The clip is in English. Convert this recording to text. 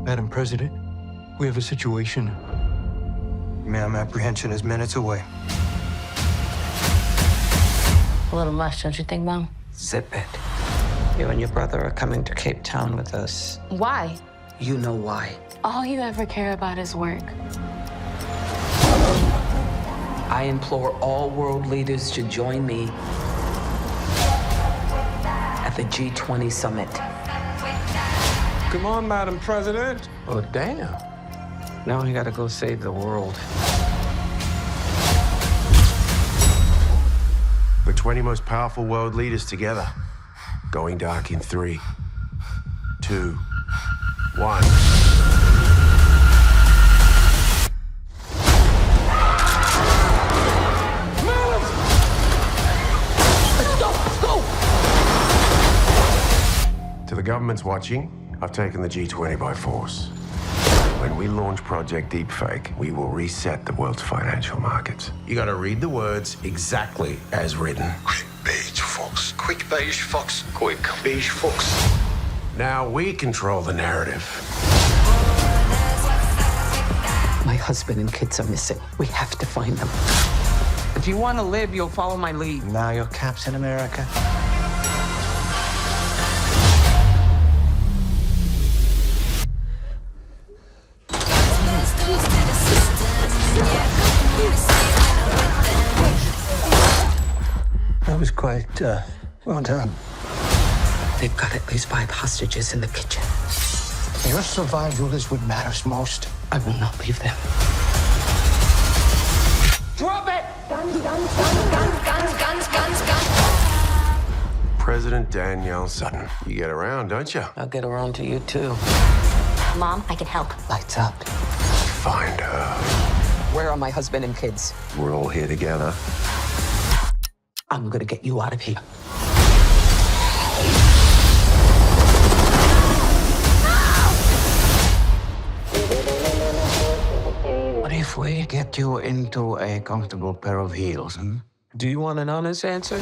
Madam President, we have a situation. Ma'am, apprehension is minutes away. A little much, don't you think, Mom? Zip it. You and your brother are coming to Cape Town with us. Why? You know why. All you ever care about is work. I implore all world leaders to join me at the G20 summit. Come on, Madam President. Oh, damn. Now we gotta go save the world. The 20 most powerful world leaders together. Going dark in 3, 2, 1. To the governments watching, I've taken the G20 by force. When we launch Project Deepfake, we will reset the world's financial markets. You gotta read the words exactly as written. Quick beige fox. Quick beige fox. Quick beige fox. Now we control the narrative. My husband and kids are missing. We have to find them. If you want to live, you'll follow my lead. Now you're Captain America. That was quite, well done. They've got at least 5 hostages in the kitchen. Your survival is what matters most. I will not leave them. Drop it! President Danielle Sutton. You get around, don't you? I'll get around to you, too. Mom, I can help. Lights up. Find her. Where are my husband and kids? We're all here together. I'm gonna get you out of here. What if we get you into a comfortable pair of heels, Do you want an honest answer?